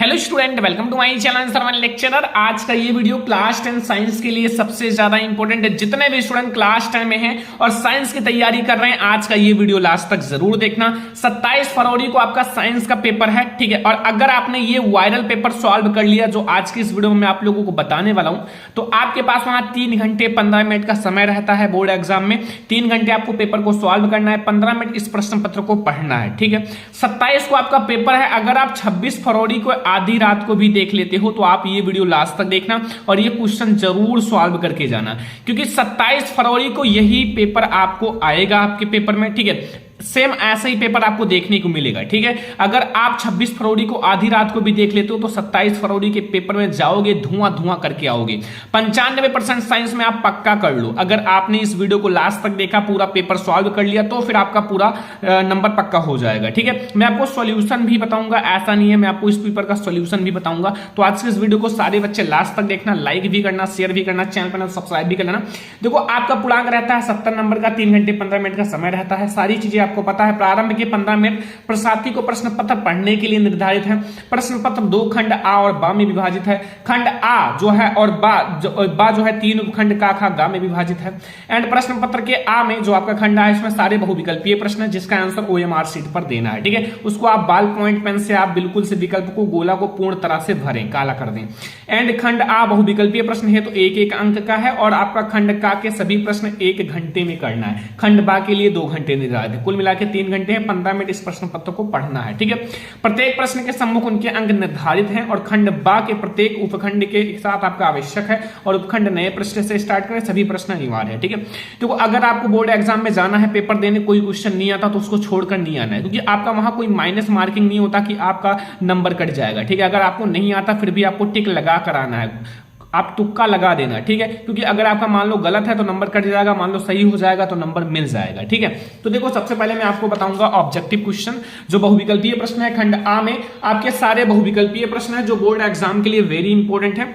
Hello student, welcome to my channel Sarvan lecturer. आज का ये वीडियो क्लास 10 साइंस के लिए सबसे ज्यादा इंपॉर्टेंट है। जितने भी स्टूडेंट क्लास 10 में हैं और साइंस की तैयारी कर रहे हैं, आज का ये वीडियो लास्ट तक जरूर देखना। 27 फरवरी को आपका साइंस का पेपर है, ठीक है। और अगर आपने ये वायरल पेपर सॉल्व कर लिया जो आज की इस वीडियो में मैं आप लोगों को बताने वाला हूं, तो आपके पास वहां 3 घंटे 15 मिनट का समय रहता है। बोर्ड एग्जाम में 3 घंटे आपको पेपर को सॉल्व करना है, 15 मिनट इस प्रश्न पत्र को पढ़ना है, ठीक है। 27 को आपका पेपर है। अगर आप 26 फरवरी को आधी रात को भी देख लेते हो तो आप ये वीडियो लास्ट तक देखना और ये क्वेश्चन जरूर सॉल्व करके जाना, क्योंकि 27 फरवरी को यही पेपर आपको आएगा आपके पेपर में, ठीक है। सेम ऐसा ही पेपर आपको देखने को मिलेगा, ठीक है। अगर आप 26 फरवरी को आधी रात को भी देख लेते हो तो 27 फरवरी के पेपर में जाओगे धुआं धुआं करके आओगे। 95% साइंस में आप पक्का कर लो। अगर आपने इस वीडियो को लास्ट तक देखा, पूरा पेपर सॉल्व कर लिया, तो फिर आपका पूरा नंबर पक्का हो जाएगा, ठीक है। मैं आपको सॉल्यूशन भी बताऊंगा, ऐसा नहीं है, मैं आपको इस पेपर का सॉल्यूशन भी बताऊंगा। तो आज के इस वीडियो को सारे बच्चे लास्ट तक देखना, लाइक भी करना, शेयर भी करना, चैनल पर सब्सक्राइब भी कर लेना। देखो, आपका पूर्णांक रहता है 70 नंबर का, 3 घंटे 15 मिनट का समय रहता है। सारी चीजें आपको पता है। प्रारंभ के 15 मिनट प्रशाती को प्रश्न पत्र पढ़ने के लिए निर्धारित है। प्रश्न पत्र 2 खंड आ और बा में विभाजित है। खंड आ जो है और बा जो है 3 उपखंड का खा गा में विभाजित है। एंड प्रश्न पत्र के आ में जो आपका खंड है, इसमें सारे बहुविकल्पीय प्रश्न है, जिसका आंसर OMR शीट पर देना है, ठीक है। उसको आप बाल पॉइंट पेन से आप बिल्कुल से विकल्प को गोला को पूर्ण तरह से भरें, काला कर दें। एंड खंड आ बहुविकल्पीय प्रश्न है तो 1-1 अंक का है, और आपका खंड का के सभी प्रश्न 1 घंटे में करना है। खंड बा के लिए 2 घंटे निर्धारित है। कुल मिला के 3 घंटे हैं, 15 मिनट इस प्रश्न पत्र को पढ़ना है, ठीक है। प्रत्येक प्रश्न के सम्मुख उनके अंक निर्धारित हैं, और खंड बा के प्रत्येक उपखंड के साथ आपका आवश्यक है, और उपखंड नए प्रश्न से स्टार्ट करें, सभी प्रश्न अनिवार्य है, ठीक है। तो अगर आपको बोर्ड एग्जाम में जाना है, पेपर देने, कोई क्वेश्चन नहीं आता तो उसको छोड़कर नहीं आना है, क्योंकि आपका वहां कोई माइनस मार्किंग नहीं होता कि आपका नंबर कट जाएगा, ठीक है। अगर आपको नहीं आता फिर भी आपको टिक लगा कर आना है, आप तुक्का लगा देना, ठीक है। क्योंकि अगर आपका मान लो गलत है तो नंबर कट जाएगा, मान लो सही हो जाएगा तो नंबर मिल जाएगा, ठीक है। तो देखो, सबसे पहले मैं आपको बताऊंगा ऑब्जेक्टिव क्वेश्चन, जो बहुविकल्पीय प्रश्न है। खंड आ में आपके सारे बहुविकल्पीय प्रश्न है, जो बोर्ड एग्जाम के लिए वेरी इंपॉर्टेंट है।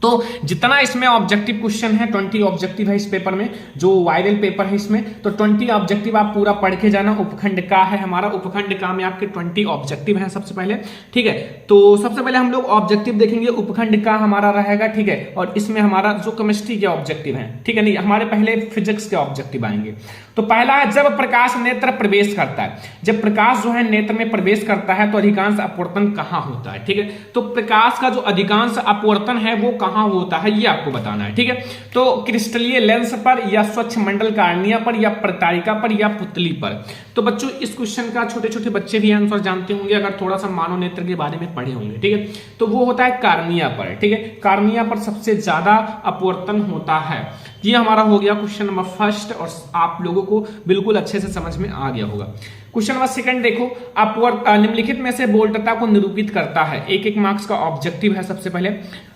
तो जितना इसमें ऑब्जेक्टिव क्वेश्चन है, 20 ऑब्जेक्टिव है इस पेपर में, जो वायरल पेपर है इसमें, तो 20 ऑब्जेक्टिव आप पूरा पढ़ के जाना। उपखंड का है हमारा, उपखंड का में आपके 20 ऑब्जेक्टिव हैं सबसे पहले, ठीक है। तो सबसे पहले हम लोग ऑब्जेक्टिव देखेंगे, उपखंड का हमारा रहेगा, ठीक है। और इसमें हमारा जो केमिस्ट्री के ऑब्जेक्टिव हैं, ठीक है, नहीं हमारे पहले फिजिक्स के ऑब्जेक्टिव आएंगे। तो पहला है, जब प्रकाश नेत्र प्रवेश करता है, जब प्रकाश जो है नेत्र में प्रवेश करता है तो अधिकांश अपवर्तन कहां होता है, ठीक है। तो प्रकाश का जो अधिकांश अपवर्तन है वो कहां होता है, ये आपको बताना है, ठीक है। तो क्रिस्टलीय लेंस पर, या स्वच्छ मंडल कार्निया पर, या प्रतारिका पर, या पुतली पर। तो बच्चों, इस क्वेश्चन का छोटे छोटे बच्चे भी आंसर जानते होंगे अगर थोड़ा सा मानव नेत्र के बारे में पढ़े होंगे, ठीक है। तो वो होता है कार्निया पर, ठीक है। कार्निया पर सबसे ज्यादा अपवर्तन होता है। ये हमारा हो गया क्वेश्चन नंबर फर्स्ट, और आप लोगों को बिल्कुल अच्छे से समझ में आ गया होगा। क्वेश्चन नंबर सेकंड देखो, अपवर्त निम्नलिखित में से बोल्टता को निरूपित करता है। 1-1 मार्क्स का ऑब्जेक्टिव है सबसे पहले।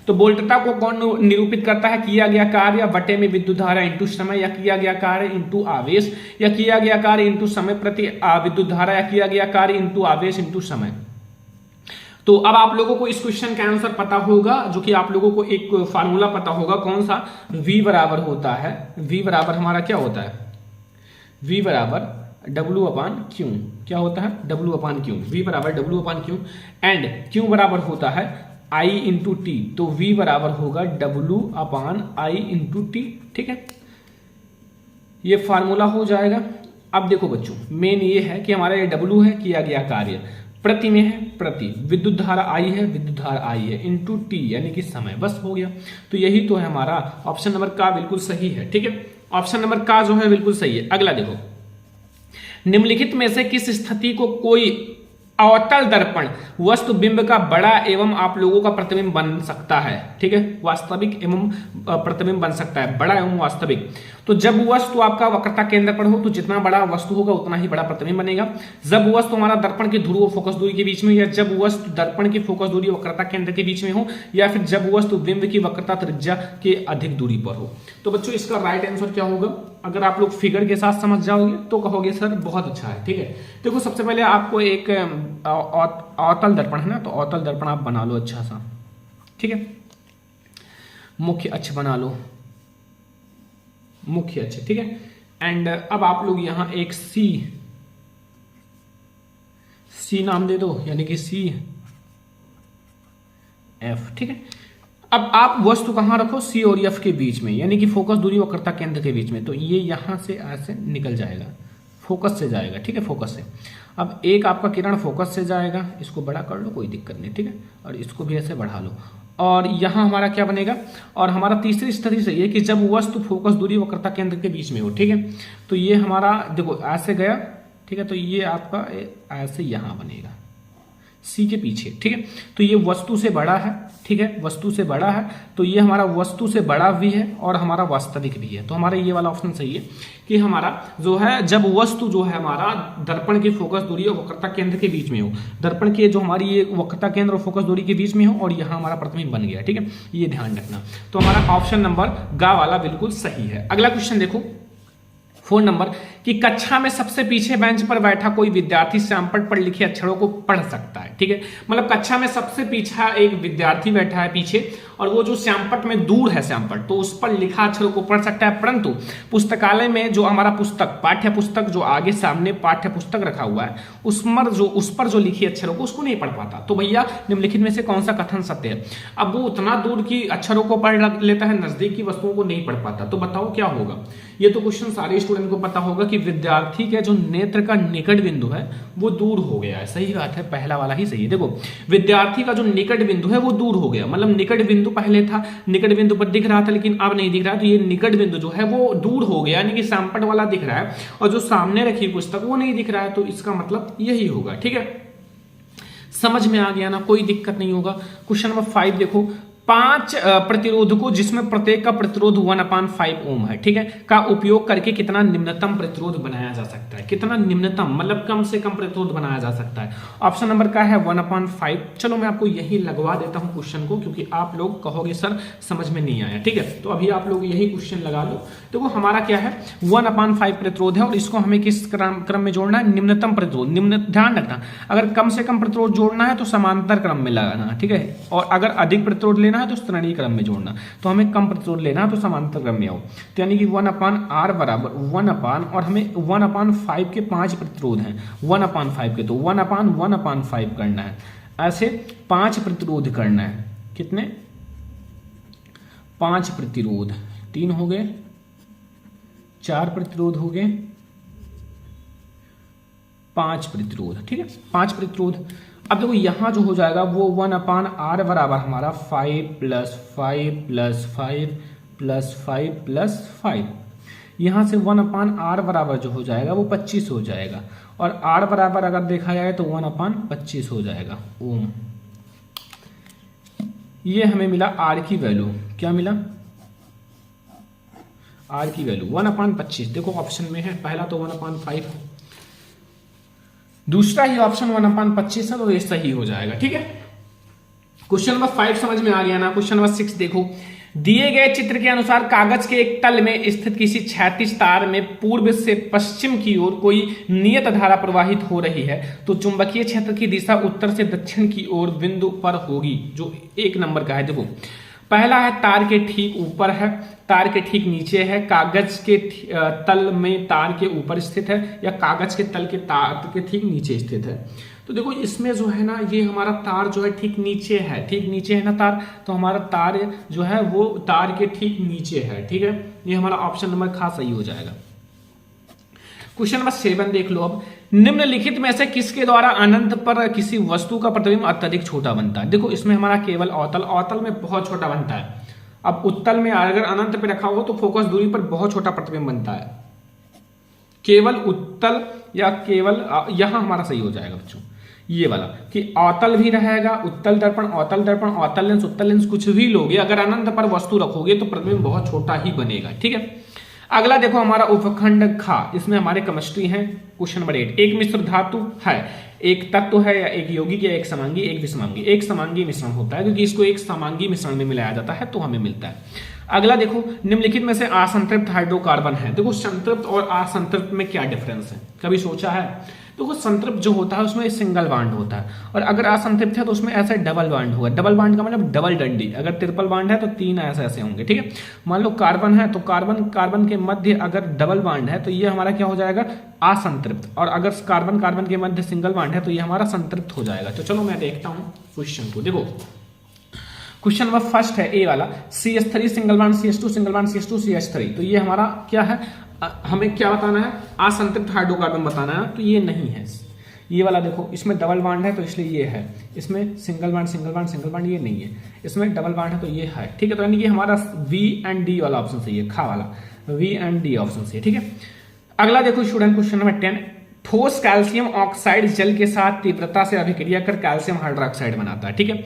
तो बोल्टता को कौन निरूपित करता है? किया गया कार्य बटे में विद्युत धारा इंटू समय, या किया गया कार्य इंटू आवेश, या किया गया कार्य इंटू समय प्रति विद्युत धारा, या किया गया कार्य इंटू आवेश इंटू समय। तो अब आप लोगों को इस क्वेश्चन का आंसर पता होगा, जो कि आप लोगों को एक फार्मूला पता होगा, कौन सा? V बराबर होता है, V बराबर हमारा क्या होता है? V बराबर W/Q, क्या होता है? W/Q, V बराबर W/Q, एंड Q बराबर होता है I इंटू टी। तो V बराबर होगा W/I इंटू टी, ठीक है। ये फार्मूला हो जाएगा। अब देखो बच्चों, मेन ये है कि हमारा ये W है, किया गया कार्य, प्रति में है, प्रति, विद्युत धारा I है, विद्युत धारा I है, इंटू टी यानी कि समय, बस हो गया। तो यही तो है हमारा ऑप्शन नंबर का, बिल्कुल सही है, ठीक है। ऑप्शन नंबर का जो है बिल्कुल सही है। अगला देखो, निम्नलिखित में से किस स्थिति को कोई अवतल दर्पण वस्तु बिंब का बड़ा एवं आप लोगों का प्रतिबिंब बन सकता है, ठीक है। वास्तविक एवं प्रतिबिंब बन सकता है, बड़ा एवं वास्तविक। तो जब वस्तु आपका वक्रता केंद्र पर हो तो जितना बड़ा वस्तु होगा उतना ही बड़ा प्रतिबिंब बनेगा। जब वस्तु हमारा दर्पण के ध्रुव फोकस दूरी के बीच में, या जब वस्तु दर्पण की फोकस दूरी वक्रता केंद्र के बीच में हो, या फिर जब वस्तु बिंब की वक्रता त्रिज्या के अधिक दूरी पर हो। तो बच्चों, इसका राइट आंसर क्या होगा? अगर आप लोग फिगर के साथ समझ जाओगे तो कहोगे सर बहुत अच्छा है, ठीक है। देखो, सबसे पहले आपको एक अवतल दर्पण है ना, तो अवतल दर्पण आप बना लो अच्छा सा, ठीक है। मुख्य अक्ष बना लो, मुख्य अक्ष, ठीक है। एंड अब आप लोग यहां एक सी नाम दे दो, यानी कि सी एफ, ठीक है। अब आप वस्तु कहाँ रखो, सी और एफ के बीच में, यानी कि फोकस दूरी वक्रता केंद्र के बीच में, तो ये यहां से ऐसे निकल जाएगा, फोकस से जाएगा, ठीक है, फोकस से। अब एक आपका किरण फोकस से जाएगा, इसको बड़ा कर लो कोई दिक्कत नहीं, ठीक है, और इसको भी ऐसे बढ़ा लो, और यहां हमारा क्या बनेगा, और हमारा तीसरी स्थिति सही है कि जब वस्तु फोकस दूरी वक्रता केंद्र के बीच में हो, ठीक है, तो ये हमारा देखो ऐसे गया, ठीक है, तो ये आपका ऐसे यहां बनेगा सी के पीछे, ठीक है, तो ये वस्तु से बड़ा है, ठीक है, वस्तु से बड़ा है, तो ये हमारा वस्तु से बड़ा भी है और हमारा वास्तविक भी है, तो हमारा ये वाला ऑप्शन सही है कि हमारा जो है जब वस्तु जो है हमारा दर्पण की फोकस दूरी और वक्रता केंद्र के बीच में हो, दर्पण के जो हमारी ये वक्रता केंद्र और फोकस दूरी के बीच में हो, और यहाँ हमारा प्रतिबिंब बन गया, ठीक है, ये ध्यान रखना। तो हमारा ऑप्शन नंबर गा वाला बिल्कुल सही है। अगला क्वेश्चन देखो 4 नंबर कि कक्षा में सबसे पीछे बेंच पर बैठा कोई विद्यार्थी श्यामपट्ट पर लिखे अक्षरों को पढ़ सकता है, ठीक है, मतलब कक्षा में सबसे पीछा एक विद्यार्थी बैठा है पीछे, और वो जो श्यामपट्ट में दूर है श्यामपट्ट, तो उस पर लिखा अक्षरों को पढ़ सकता है, परंतु पुस्तकालय में जो हमारा पुस्तक पाठ्य पुस्तक जो आगे सामने पाठ्य पुस्तक रखा हुआ है उस पर जो लिखी अक्षरों को उसको नहीं पढ़ पाता। तो भैया निम्नलिखित में से कौन सा कथन सत्य है? अब वो उतना दूर की अक्षरों को पढ़ लेता है, नजदीक की वस्तुओं को नहीं पढ़ पाता, तो बताओ क्या होगा? ये तो क्वेश्चन सारे स्टूडेंट को पता होगा कि विद्यार्थी के जो नेत्र का निकट बिंदु है वो दूर हो गया है। सही बात है, पहला वाला ही सही है। देखो विद्यार्थी का जो निकट बिंदु है वो दूर हो गया, मतलब निकट बिंदु पहले था, निकट बिंदु पर दिख रहा था लेकिन अब नहीं दिख रहा, तो ये निकट बिंदु जो है वो दूर हो गया, यानी कि श्यामपट्ट वाला दिख रहा है और जो सामने रखी पुस्तक वो नहीं दिख रहा है, तो इसका मतलब यही होगा। ठीक है, समझ में आ गया ना, कोई दिक्कत नहीं होगा। क्वेश्चन नंबर 5 देखो, 5 प्रतिरोधकों जिसमें प्रत्येक का प्रतिरोध 1/5 ओम है, ठीक है, का उपयोग करके कितना निम्नतम प्रतिरोध बनाया जा सकता है? कितना निम्नतम मतलब कम से कम प्रतिरोध बनाया जा सकता है? ऑप्शन नंबर का है 1/5। चलो मैं आपको यही लगवा देता हूं क्वेश्चन को, क्योंकि आप लोग कहोगे सर समझ में नहीं आया। ठीक है, तो अभी आप लोग यही क्वेश्चन लगा लो। देखो हमारा क्या है, 1/5 प्रतिरोध है और इसको हमें किस क्रम में जोड़ना है? निम्नतम प्रतिरोध। ध्यान रखना, अगर कम से कम प्रतिरोध जोड़ना है तो समांतर क्रम में लगाना, ठीक है, और अगर अधिक प्रतिरोध लेना है तो श्रेणी क्रम में जोड़ना। तो हमें कम प्रतिरोध लेना है तो समांतर क्रम में आओ, तो यानी कि 1/r बराबर 1 और हमें 1/5 के 5 प्रतिरोध हैं 1/5 के, तो 1/1/5 करना है, ऐसे 5 प्रतिरोध करना है। कितने? 5 प्रतिरोध, 3 हो गए, 4 प्रतिरोध हो गए, 5 प्रतिरोध। ठीक है, 5 प्रतिरोध। अब देखो यहां जो हो जाएगा वो 1/r बराबर हमारा 5 + 5 + 5 + 5 + 5। यहां से 1/r बराबर जो हो जाएगा वो 25 हो जाएगा, और r बराबर अगर देखा जाए तो 1/25 हो जाएगा ओम। ये हमें मिला r की वैल्यू। क्या मिला? r की वैल्यू 1/25। देखो ऑप्शन में है, पहला तो 1/5 है, दूसरा ही ऑप्शन 1/25 है, तो ये सही हो जाएगा। ठीक है, क्वेश्चन नंबर 5 समझ में आ गया ना। क्वेश्चन नंबर 6 देखो, दिए गए चित्र के अनुसार कागज के एक तल में स्थित किसी क्षैतिज तार में पूर्व से पश्चिम की ओर कोई नियत धारा प्रवाहित हो रही है, तो चुंबकीय क्षेत्र की दिशा उत्तर से दक्षिण की ओर बिंदु पर होगी, जो 1 नंबर का है। देखो पहला है तार के ठीक ऊपर है, तार के ठीक नीचे है, कागज के तल में तार के ऊपर स्थित है, या कागज के तल के तार के ठीक नीचे स्थित है। तो देखो इसमें जो है ना, ये हमारा तार जो है ठीक नीचे है, ठीक नीचे है ना तार, तो हमारा तार जो है वो तार के ठीक नीचे है। ठीक है, ये हमारा ऑप्शन नंबर खा सही हो जाएगा। क्वेश्चन नंबर 7 देख लो। अब निम्नलिखित में से किसके द्वारा अनंत पर किसी वस्तु का प्रतिबिंब अत्यधिक छोटा बनता है? देखो इसमें हमारा केवल अवतल में बहुत छोटा बनता है। अब उत्तल में अगर अनंत पे रखा हो तो फोकस दूरी पर बहुत छोटा प्रतिबिंब बनता है। केवल उत्तल या केवल यहां हमारा सही हो जाएगा बच्चों, ये वाला कि अवतल भी रहेगा, उत्तल दर्पण, अवतल लेंस, उत्तल लेंस, कुछ भी लोगे, अगर अनंत पर वस्तु रखोगे तो प्रतिबिंब बहुत छोटा ही बनेगा। ठीक है, अगला देखो हमारा उपखंड खा, इसमें हमारे केमिस्ट्री है। क्वेश्चन नंबर 8, एक मिश्र धातु है, एक तत्व है या एक यौगिक या एक समांगी एक विषमांगी। एक समांगी मिश्रण होता है, क्योंकि इसको एक समांगी मिश्रण में मिलाया जाता है तो हमें मिलता है। अगला देखो, निम्नलिखित में से असंतृप्त हाइड्रोकार्बन है। देखो संतृप्त और असंतृप्त में क्या डिफरेंस है, कभी सोचा है? देखो संतृप्त जो होता है उसमें सिंगल बांड होता है, और अगर असंतृप्त है तो उसमें ऐसे डबल बांड होगा। डबल बांड का मतलब डबल डंडी, अगर ट्रिपल बांड है तो 3 ऐसे होंगे। ठीक है, मान लो कार्बन है तो कार्बन के मध्य अगर डबल बांड है तो ये हमारा क्या हो जाएगा? असंतृप्त, और अगर कार्बन के मध्य सिंगल बांड है तो ये हमारा संतृप्त हो जाएगा। तो चलो मैं देखता हूं क्वेश्चन को। देखो क्वेश्चन नंबर फर्स्ट है ए वाला, CH3 single bond CH2 single bond CH2 CH3। तो ये हमारा क्या है, हमें क्या बताना है, असंतृप्त हाइड्रोकार्बन बताना है। तो ये नहीं है, ये वाला देखो इसमें डबल बॉन्ड है तो इसलिए ये है, इसमें single bond single bond single bond ये नहीं है, इसमें डबल बॉन्ड है तो ये है। ठीक है, तो यानी कि हमारा V एंड D वाला ऑप्शन सही है, खा वाला V एंड D ऑप्शन सही है। ठीक है, अगला देखो स्टूडेंट क्वेश्चन नंबर 10, ठोस कैल्शियम ऑक्साइड जल के साथ तीव्रता से अभिक्रिया कर कैल्शियम हाइड्रोक्साइड बनाता है। ठीक है,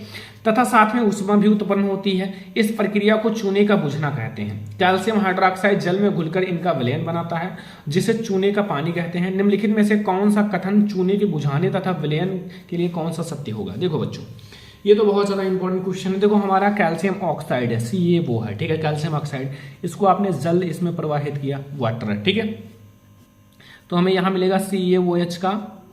तथा साथ में ऊष्मा भी उत्पन्न होती है। इस प्रक्रिया को चूने का बुझना कहते हैं। कैल्शियम हाइड्रोक्साइड जल में घुलकर इनका विलयन बनाता है, जिसे चूने का पानी कहते हैं। निम्नलिखित में से कौन सा कथन चूने के बुझाने तथा विलयन के लिए कौन सा सत्य होगा? देखो बच्चों, ये तो बहुत ज्यादा इंपॉर्टेंट क्वेश्चन है। देखो हमारा कैल्शियम ऑक्साइड है, ये वो है। ठीक है, कैल्शियम ऑक्साइड, इसको आपने जल इसमें प्रवाहित किया, वाटर है। ठीक है, तो हमें यहां मिलेगा CaOH का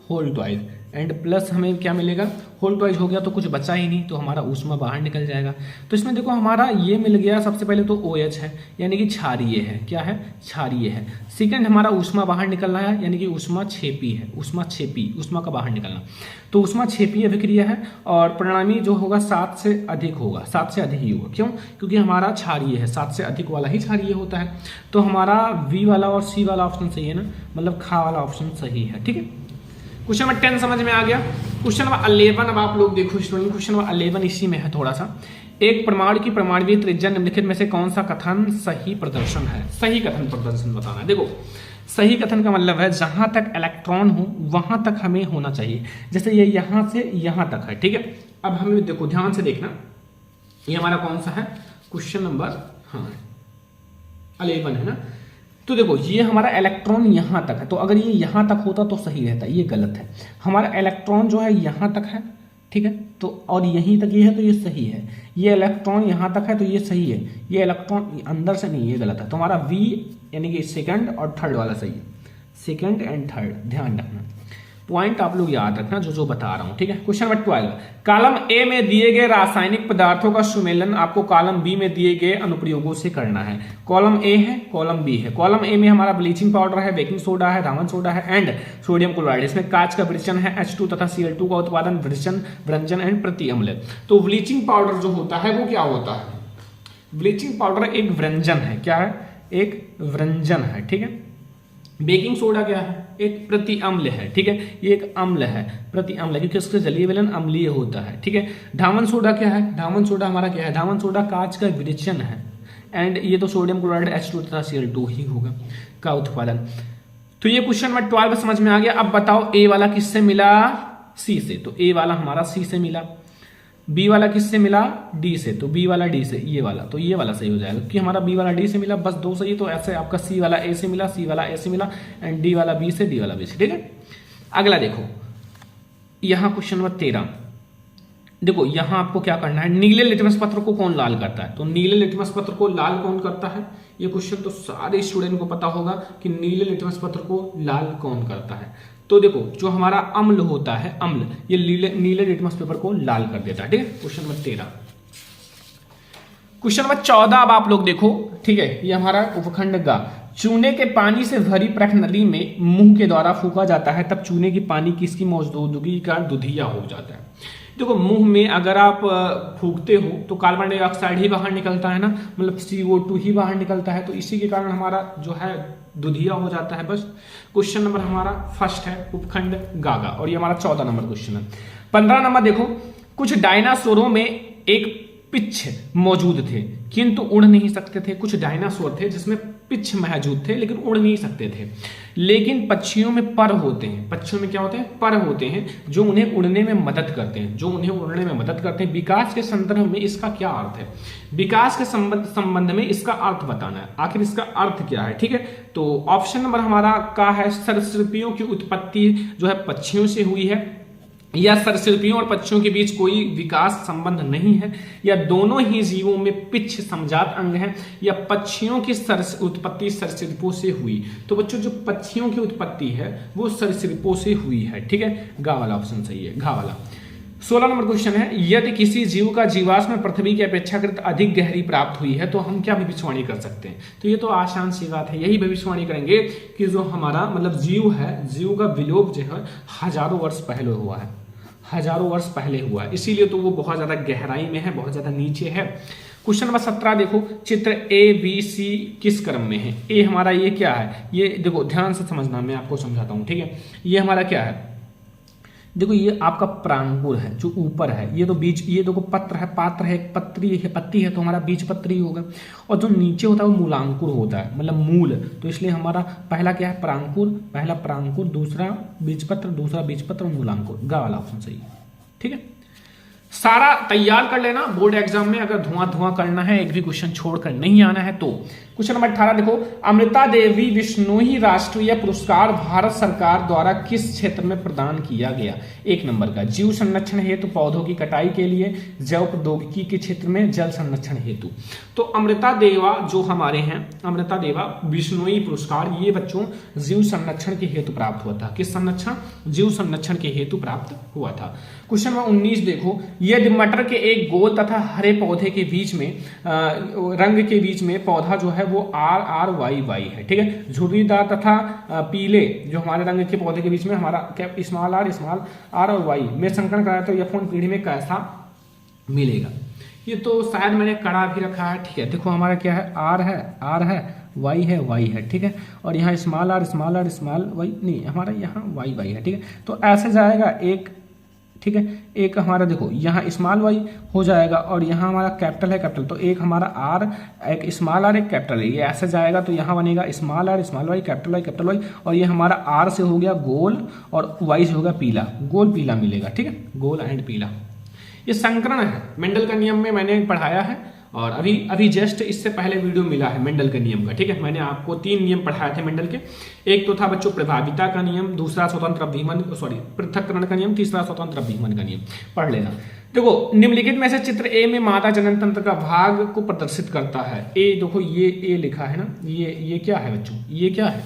होल ट्वाइस एंड प्लस हमें क्या मिलेगा, होल ट्वाइस हो गया तो कुछ बचा ही नहीं, तो हमारा ऊष्मा बाहर निकल जाएगा। तो इसमें देखो हमारा ये मिल गया, सबसे पहले तो OH है यानी कि क्षारीय है। क्या है? क्षारीय है। सेकंड हमारा ऊष्मा बाहर निकल रहा है यानी कि ऊष्मा क्षेपी है, ऊष्मा क्षेपी, ऊष्मा का बाहर निकलना। तो ऊष्मा क्षेपीय अभिक्रिया है और परिणामी जो होगा 7 से अधिक होगा, 7 से अधिक ही होगा। क्यों? क्योंकि हमारा क्षारीय है, 7 से अधिक वाला ही क्षारीय होता है। तो हमारा V वाला और C वाला ऑप्शन सही है ना, मतलब खा वाला ऑप्शन सही है। ठीक है, क्वेश्चन नंबर 10 समझ में आ गया। क्वेश्चन नंबर 11 अब आप लोग देखो स्टूडेंट, क्वेश्चन नंबर 11 इसी में है थोड़ा सा। एक परमाणु की परमाणुवीय त्रिज्या निम्नलिखित में से कौन सा कथन सही प्रदर्शन है? सही कथन प्रदर्शन बताना है। देखो सही कथन का मतलब है जहां तक इलेक्ट्रॉन हो वहां तक हमें होना चाहिए। जैसे ये यहां से यहां तक है। ठीक है, अब हमें देखो ध्यान से देखना, ये हमारा कौन सा है, क्वेश्चन नंबर 11 है ना। तो देखो ये हमारा इलेक्ट्रॉन यहां तक है, तो अगर ये यहां तक होता तो सही रहता, ये गलत है। हमारा इलेक्ट्रॉन जो है यहां तक है, ठीक है, तो और यहीं तक ये है तो ये सही है। ये इलेक्ट्रॉन यहां तक है तो ये सही है, ये इलेक्ट्रॉन अंदर से नहीं, ये गलत है। तो हमारा V यानी कि सेकंड और थर्ड वाला सही है, सेकंड एंड थर्ड, ध्यान रखना। पॉइंट आप लोग याद रखना जो जो बता रहा हूं। ठीक है, क्वेश्चन नंबर 12, कॉलम ए में दिए गए रासायनिक पदार्थों का सुमेलन आपको कॉलम बी में दिए गए अनुप्रयोगों से करना है। कॉलम ए है, कॉलम बी है। कॉलम ए में हमारा ब्लीचिंग पाउडर है, बेकिंग सोडा है, रामन सोडा है एंड सोडियम क्लोराइड। इसमें कांच का वृषण है, H2 तथा Cl2 का उत्पादन, वृंजन एंड प्रति अम्ल। तो ब्लीचिंग पाउडर जो होता है वो क्या होता है? ब्लीचिंग पाउडर एक वृंजन है। क्या है? एक वृंजन है। ठीक है, बेकिंग सोडा क्या है? एक प्रति अम्ल है। ठीक है, ये एक अम्ल है, प्रति अम्ल, क्योंकि उसका जलीय विलयन अम्लीय होता है। ठीक है, धामन सोडा क्या है? धामन सोडा हमारा क्या है? धामन सोडा कांच का विरेचन है एंड ये तो सोडियम क्लोराइड H2 तथा Cl2 ही होगा का उत्पादन। तो ये क्वेश्चन नंबर 12 समझ में आ गया। अब बताओ ए वाला किससे मिला? C से। तो ए वाला हमारा C से मिला। बी वाला किससे मिला? डी से। तो बी वाला डी से, ये वाला, तो ये वाला सही हो जाएगा क्योंकि हमारा बी वाला डी से मिला, बस 2 सही। तो ऐसे आपका सी वाला ए से मिला, सी वाला ए से मिला एंड डी वाला बी से, डी वाला बी से। ठीक है, अगला देखो यहां क्वेश्चन नंबर 13। देखो यहां आपको क्या करना है, नीले लिटमस पत्र को कौन लाल करता है? तो नीले लिटमस पत्र को लाल कौन करता है? ये क्वेश्चन तो सारे स्टूडेंट को पता होगा कि नीले लिटमस पत्र को लाल कौन करता है। तो देखो जो हमारा अम्ल होता है, अम्ल, ये नीले लिटमस पेपर को लाल कर देता है। ठीक है, क्वेश्चन नंबर 13। क्वेश्चन नंबर 14 अब आप लोग देखो। ठीक है, ये हमारा उपखंड गा, चूने के पानी से भरी प्रश्नली में मुंह के द्वारा फूका जाता है तब चूने की पानी किसकी मौजूदगी का दुधिया हो जाता है? देखो मुंह में अगर आप फूकते हो तो कार्बन डाइऑक्साइड ही बाहर निकलता है ना, मतलब CO2 ही बाहर निकलता है, तो इसी के कारण हमारा जो है दुधिया हो जाता है। बस क्वेश्चन नंबर हमारा फर्स्ट है उपखंड गागा और ये हमारा 14 नंबर क्वेश्चन है। 15 नंबर देखो, कुछ डायनासोरों में एक पिच्छ मौजूद थे किंतु उड़ नहीं सकते थे। कुछ डायनासोर थे जिसमें पिच्छ मौजूद थे लेकिन उड़ नहीं सकते थे। लेकिन पक्षियों में पर होते हैं। पक्षियों में क्या होते हैं? पर होते हैं जो उन्हें उड़ने में मदद करते हैं, जो उन्हें उड़ने में मदद करते हैं। विकास के संदर्भ में इसका क्या अर्थ है? विकास के संबंध में इसका अर्थ बताना है, आखिर इसका अर्थ क्या है। ठीक है, तो ऑप्शन नंबर हमारा का है सरीसृपों की उत्पत्ति जो है पक्षियों से हुई है, या सरीसृपों और पक्षियों के बीच कोई विकास संबंध नहीं है, या दोनों ही जीवों में पिच्छ समजात अंग है, या पक्षियों की उत्पत्ति सरीसृपों से हुई। तो बच्चों जो पक्षियों की उत्पत्ति है वो सरीसृपों से हुई है। ठीक है, गा वाला ऑप्शन सही है, घा वाला। 16 नंबर क्वेश्चन है, यदि किसी जीव का जीवाश्म पृथ्वी की अपेक्षाकृत अधिक गहरी प्राप्त हुई है तो हम क्या भविष्यवाणी कर सकते हैं? तो ये तो आसान सी बात है, यही भविष्यवाणी करेंगे कि जो हमारा मतलब जीव है, जीव का विलोप जो है हजारों वर्ष पहले हुआ है, हजारों वर्ष पहले हुआ है, इसीलिए तो वो बहुत ज्यादा गहराई में है, बहुत ज्यादा नीचे है। क्वेश्चन नंबर 17 देखो, चित्र ए बी सी किस क्रम में है? ए हमारा ये क्या है, ये देखो ध्यान से समझना, मैं आपको समझाता हूं, ठीक है। ये हमारा क्या है, देखो ये आपका प्रांकुर है जो ऊपर है, ये तो बीज, ये देखो पत्र है, पात्र है, पत्री है, पत्ती है, तो हमारा बीज पत्री होगा। और जो नीचे होता है वो मूलांकुर होता है, मतलब मूल। तो इसलिए हमारा पहला क्या है, प्रांकुर, पहला प्रांकुर, दूसरा बीजपत्र, दूसरा बीजपत्र और मूलांकुर। गा वाला ऑप्शन सही है, ठीक है। सारा तैयार कर लेना, बोर्ड एग्जाम में अगर धुआं करना है, एक भी क्वेश्चन छोड़कर नहीं आना है तो। क्वेश्चन नंबर 18 देखो, अमृता देवी बिश्नोई राष्ट्रीय पुरस्कार भारत सरकार द्वारा किस क्षेत्र में प्रदान किया गया? 1 नंबर का जीव संरक्षण हेतु, पौधों की कटाई के लिए, जैव प्रौद्योगिकी के क्षेत्र में, जल संरक्षण हेतु। तो अमृता देवा जो हमारे हैं, अमृता देवा बिश्नोई पुरस्कार, ये बच्चों जीव संरक्षण के हेतु प्राप्त हुआ था। किस संरक्षण? जीव संरक्षण के हेतु प्राप्त हुआ था। क्वेश्चन नंबर 19 देखो, यदि मटर के एक गोल तथा हरे पौधे के बीच में रंग के बीच में पौधा जो है वो RRYY है, ठीक है। झुर्रीदार तथा पीले जो हमारे रंग के पौधे के बीच में हमारा क्या स्मॉल r और y में संकरण कराया तो F1 पीढ़ी में कैसा मिलेगा? ये तो शायद मैंने कड़ा भी रखा है, ठीक है। देखो हमारा क्या है, R है, y है, ठीक है। और यहाँ स्मॉल r y नहीं, हमारा यहाँ y है, ठीक है। तो ऐसे जाएगा एक, ठीक है। एक हमारा देखो यहाँ स्मॉल y हो जाएगा और यहाँ हमारा कैपिटल है, कैपिटल, तो एक हमारा r, एक स्मॉल r, एक कैपिटल है, ये ऐसे जाएगा। तो यहाँ बनेगा small r, small y, capital y, और ये हमारा r से हो गया गोल और y से होगा पीला, गोल पीला मिलेगा, ठीक है, गोल एंड पीला। ये संकरण है, मेंडल का नियम में मैंने पढ़ाया है, और अभी जस्ट इससे पहले वीडियो मिला है मेंडल के नियम का, ठीक है। मैंने आपको 3 नियम पढ़ाए थे मेंडल के। एक तो था बच्चों प्रभाविता का नियम, दूसरा स्वतंत्र अभिमन पृथक्करण का नियम, तीसरा स्वतंत्र अभिमन का नियम, पढ़ लेना। देखो निम्नलिखित में से चित्र ए में मादा जनन तंत्र का भाग को प्रदर्शित करता है। ए देखो, ये ए लिखा है ना, ये क्या है बच्चों, ये क्या है,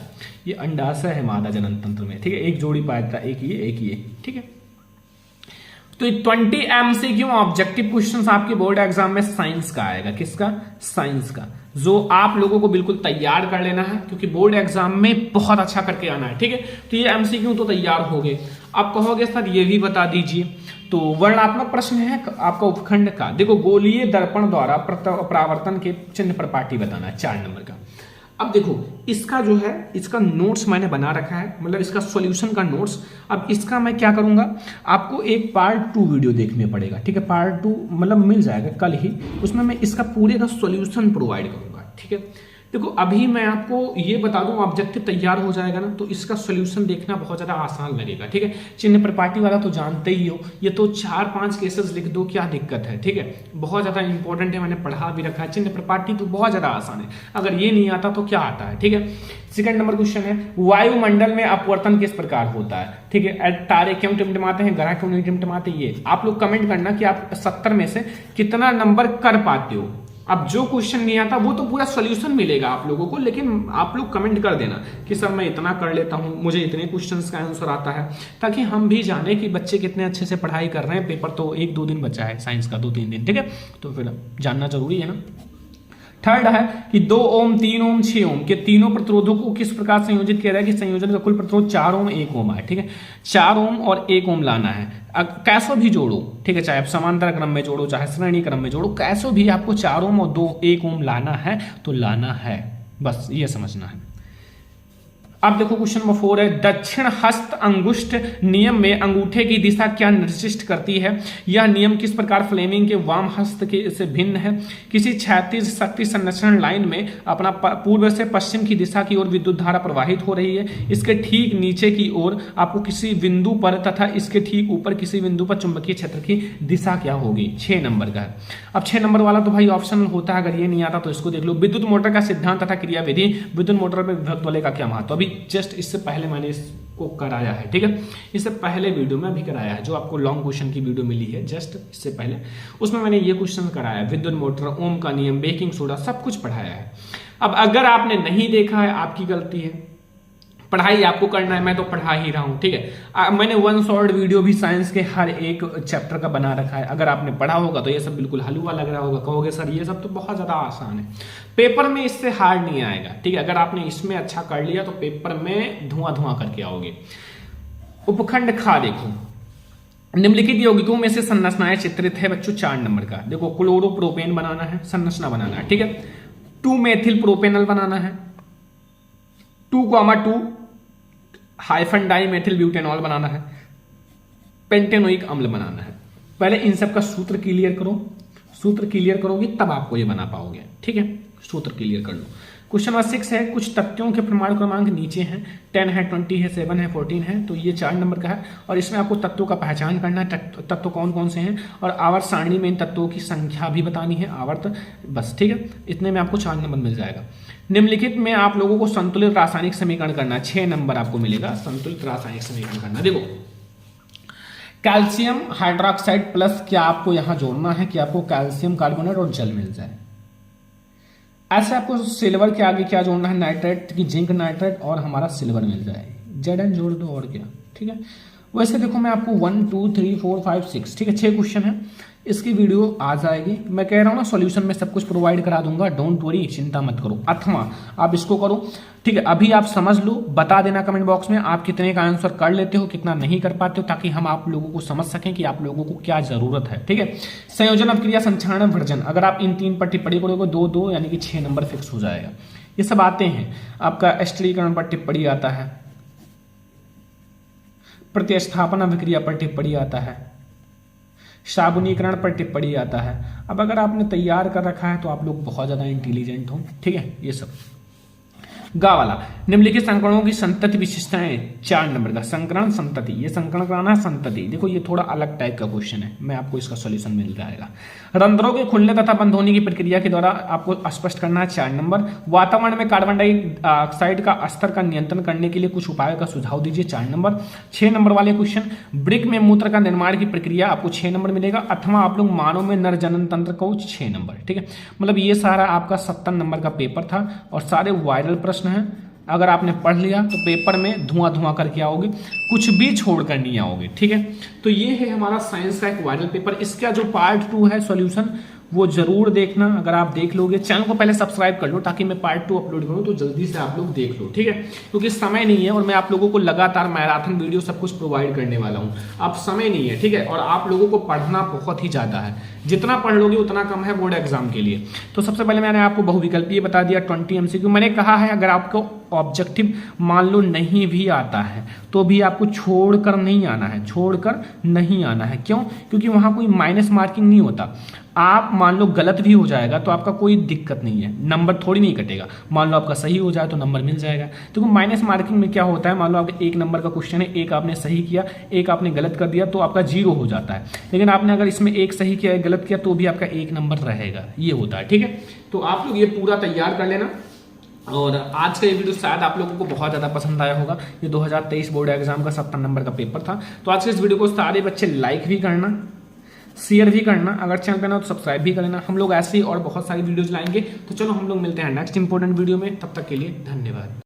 ये अंडाशय है मादा जनन तंत्र में, ठीक है। एक जोड़ी पाया था, एक ये, ठीक है। तो 20 MCQ ऑब्जेक्टिव क्वेश्चंस आपके बोर्ड एग्जाम में साइंस का आएगा। किसका? साइंस का, जो आप लोगों को बिल्कुल तैयार कर लेना है, क्योंकि बोर्ड एग्जाम में बहुत अच्छा करके आना है, ठीक है। तो ये MCQ तो तैयार हो गए। आप कहोगे सर ये भी बता दीजिए, तो वर्णात्मक प्रश्न है आपका उपखंड का। देखो गोलीय दर्पण द्वारा परावर्तन के चिन्ह पर पाटी बताना है, 4 नंबर का। अब देखो इसका जो है, इसका नोट्स मैंने बना रखा है, मतलब इसका सॉल्यूशन का नोट्स। अब इसका मैं क्या करूंगा, आपको एक पार्ट 2 वीडियो देखने पड़ेगा, ठीक है। पार्ट 2 मतलब मिल जाएगा कल ही, उसमें मैं इसका पूरे का सॉल्यूशन प्रोवाइड करूंगा, ठीक है। देखो अभी मैं आपको ये बता दूं, ऑब्जेक्टिव तैयार हो जाएगा ना तो इसका सॉल्यूशन देखना बहुत ज्यादा आसान लगेगा, ठीक है। चिन्ह प्रपाटी वाला तो जानते ही हो, ये तो 4-5 केसेस लिख दो, क्या दिक्कत है, ठीक है। बहुत ज्यादा इंपॉर्टेंट है, मैंने पढ़ा भी रखा है। चिन्ह प्रपाटी तो बहुत ज्यादा आसान है, अगर ये नहीं आता तो क्या आता है, ठीक है। सेकंड नंबर क्वेश्चन है, वायुमंडल में अपवर्तन किस प्रकार होता है, ठीक है। तारे क्यों टिमटिमाते हैं, ग्रह क्यों नहीं टिमटिमाते, ये आप लोग कमेंट करना कि आप 70 में से कितना नंबर कर पाते हो। अब जो क्वेश्चन नहीं आता वो तो पूरा सॉल्यूशन मिलेगा आप लोगों को, लेकिन आप लोग कमेंट कर देना कि सर मैं इतना कर लेता हूं, मुझे इतने क्वेश्चंस का आंसर आता है, ताकि हम भी जाने कि बच्चे कितने अच्छे से पढ़ाई कर रहे हैं। पेपर तो 1-2 दिन बचा है साइंस का, 2-3 दिन, ठीक है। तो फिर जानना जरूरी है ना। थर्ड है कि 2 ओम, 3 ओम, 6 ओम के तीनों प्रतिरोधों को किस प्रकार संयोजित किया जाए कि संयोजन का कुल प्रतिरोध 4 ओम 1 ओम है, ठीक है। 4 ओम और 1 ओम लाना है, कैसो भी जोड़ो, ठीक है। चाहे आप समांतर क्रम में जोड़ो, चाहे श्रेणी क्रम में जोड़ो, कैसो भी आपको 4 ओम और 1 ओम लाना है तो लाना है, बस ये समझना है। अब देखो क्वेश्चन नंबर 4 है, दक्षिण हस्त अंगुष्ठ नियम में अंगूठे की दिशा क्या निर्दिष्ट करती है? यह नियम किस प्रकार फ्लेमिंग के वाम हस्त के से भिन्न है? किसी क्षैतिज शक्ति संरक्षण लाइन में अपना पूर्व से पश्चिम की दिशा की ओर विद्युत धारा प्रवाहित हो रही है। इसके ठीक नीचे की ओर आपको किसी बिंदु पर तथा इसके ठीक ऊपर किसी बिंदु पर चुंबकीय क्षेत्र की दिशा क्या होगी? 6 नंबर का है। अब 6 नंबर वाला तो भाई ऑप्शनल होता है, अगर ये नहीं आता तो इसको देख लो। विद्युत मोटर का सिद्धांत तथा क्रियाविधि, विद्युत मोटर में विभक्त वलय का क्या महत्व? अभी जस्ट इससे पहले मैंने इसको कराया है, ठीक है। इससे पहले वीडियो में अभी कराया है, जो आपको लॉन्ग क्वेश्चन की वीडियो मिली है जस्ट इससे पहले, उसमें मैंने ये क्वेश्चन कराया है। विद्युत मोटर, ओम का नियम, बेकिंग सोडा, सब कुछ पढ़ाया है। अब अगर आपने नहीं देखा है आपकी गलती है, पढ़ाई आपको करना है, मैं तो पढ़ा ही रहा हूं, ठीक है। मैंने 1 शॉर्ट वीडियो भी साइंस के हर एक चैप्टर का बना रखा है, अगर आपने पढ़ा होगा तो ये सब बिल्कुल हलवा लग रहा होगा, कहोगे सर ये सब तो बहुत ज्यादा आसान है। पेपर में इससे हार्ड नहीं आएगा, ठीक है। अगर आपने इसमें अच्छा कर लिया तो पेपर में धुआं करके आओगे। उपखंड खा देखो, निम्नलिखित यौगिकों में से संरचनाएं चित्रित है बच्चों 4 नंबर का। देखो क्लोरोप्रोपेन बनाना है, संरचना बनाना है, ठीक है। 2 मेथिल प्रोपेनल बनाना है, 2,2 हाइफन डाई मेथिल ब्यूटेनॉल बनाना है, पेंटेनोइक अम्ल बनाना है। पहले इन सब का सूत्र क्लियर करो, सूत्र क्लियर करोगे तब आपको ये बना पाओगे, ठीक है। सूत्र क्लियर कर लो। क्वेश्चन नंबर 6 है, कुछ तत्वों के परमाणु क्रमांक नीचे हैं, 10 है, 20 है, 7 है, 14 है, तो ये 4 नंबर का है। और इसमें आपको तत्वों का पहचान करना है, तत्व कौन कौन से हैं, और आवर्त सारणी में इन तत्वों की संख्या भी बतानी है, आवर्त, बस, ठीक है। इतने में आपको 4 नंबर मिल जाएगा। निम्नलिखित में आप लोगों को संतुलित रासायनिक समीकरण करना है, 6 नंबर आपको मिलेगा। संतुलित रासायनिक समीकरण करना, देखो कैल्शियम हाइड्रोक्साइड प्लस क्या आपको यहां जोड़ना है कि आपको कैल्शियम कार्बोनेट और जल मिल जाए। ऐसे आपको सिल्वर के आगे क्या जोड़ना है, नाइट्रेट की जिंक नाइट्रेट और हमारा सिल्वर मिल जाए, Zn जोड़ दो और क्या, ठीक है। वैसे देखो मैं आपको 1 2 3 4 5 6, ठीक है, 6 क्वेश्चन है, इसकी वीडियो आ जाएगी। मैं कह रहा हूँ ना सॉल्यूशन में सब कुछ प्रोवाइड करा दूंगा, डोंट वरी, चिंता मत करो। अथवा आप इसको करो, ठीक है। अभी आप समझ लो, बता देना कमेंट बॉक्स में आप कितने का आंसर कर लेते हो, कितना नहीं कर पाते हो, ताकि हम आप लोगों को समझ सकें कि आप लोगों को क्या जरूरत है, ठीक है। संयोजन अभिक्रिया संक्षारण वर्जन, अगर आप इन 3 पर टिप्पणी करोगे 2 2 यानी कि 6 नंबर फिक्स हो जाएगा। ये सब आते हैं, आपका स्थिरीकरण पर टिप्पणी आता है, प्रतिस्थापन अभिक्रिया पर टिप्पणी आता है, साबुनीकरण पर टिप्पणी आता है। अब अगर आपने तैयार कर रखा है तो आप लोग बहुत ज्यादा इंटेलिजेंट हो, ठीक है। ये सब गा वाला, निम्नलिखित संकरणों की संतति विशेषताएं, 4 नंबर का। संकरण संतति, ये संकरण कराना है संतति। देखो ये थोड़ा अलग टाइप का क्वेश्चन है, मैं आपको इसका सॉल्यूशन मिल जाएगा। रंध्रों के खुलने तथा बंद होने की प्रक्रिया के द्वारा आपको स्पष्ट करना है, 4 नंबर। वातावरण में कार्बन डाइऑक्साइड का स्तर का नियंत्रण करने के लिए कुछ उपायों का सुझाव दीजिए, 4 नंबर। 6 नंबर वाले क्वेश्चन, ब्रिक में मूत्र का निर्माण की प्रक्रिया, आपको 6 नंबर मिलेगा। अथवा आप लोग मानव में नर जनन तंत्र को, 6 नंबर, ठीक है। मतलब ये सारा आपका 70 नंबर का पेपर था और सारे वायरल प्रश्न हैं। अगर आपने पढ़ लिया तो पेपर में धुआं धुआं करके आओगे, कुछ भी छोड़कर नहीं आओगे, ठीक है। तो ये है हमारा साइंस का एक वायरल पेपर। इसका जो पार्ट 2 है सॉल्यूशन, वो जरूर देखना। अगर आप देख लोगे, चैनल को पहले सब्सक्राइब कर लो ताकि मैं पार्ट 2 अपलोड करूं तो जल्दी से आप लोग देख लो, ठीक है। क्योंकि समय नहीं है और मैं आप लोगों को लगातार मैराथन वीडियो सब कुछ प्रोवाइड करने वाला हूं। अब समय नहीं है, ठीक है, और आप लोगों को पढ़ना बहुत ही ज्यादा है। जितना पढ़ लोगे उतना कम है बोर्ड एग्जाम के लिए। तो सबसे पहले मैंने आपको बहुविकल्पीय बता दिया, 20 MCQ। मैंने कहा है अगर आपको ऑब्जेक्टिव मान लो नहीं भी आता है तो भी आपको छोड़कर नहीं आना है, छोड़कर नहीं आना है। क्यों? क्योंकि वहां कोई माइनस मार्किंग नहीं होता। आप मान लो गलत भी हो जाएगा तो आपका कोई दिक्कत नहीं है, नंबर थोड़ी नहीं कटेगा। मान लो आपका सही हो जाए तो नंबर मिल जाएगा। तो माइनस मार्किंग में क्या होता है, मान लो आपका 1 नंबर का क्वेश्चन है, 1 आपने सही किया, 1 आपने गलत कर दिया तो आपका 0 हो जाता है। लेकिन आपने अगर इसमें 1 सही किया, 1 गलत किया तो भी आपका 1 नंबर रहेगा। ये होता है, ठीक है। तो आप लोग ये पूरा तैयार कर लेना। और आज का ये वीडियो शायद आप लोगों को बहुत ज़्यादा पसंद आया होगा। ये 2023 बोर्ड एग्जाम का 70 नंबर का पेपर था। तो आज के इस वीडियो को सारे बच्चे लाइक भी करना, शेयर भी करना, अगर चैनल पे ना तो सब्सक्राइब भी कर लेना। हम लोग ऐसे ही और बहुत सारी वीडियोज लाएंगे। तो चलो हम लोग मिलते हैं नेक्स्ट इंपॉर्टेंट वीडियो में, तब तक के लिए धन्यवाद।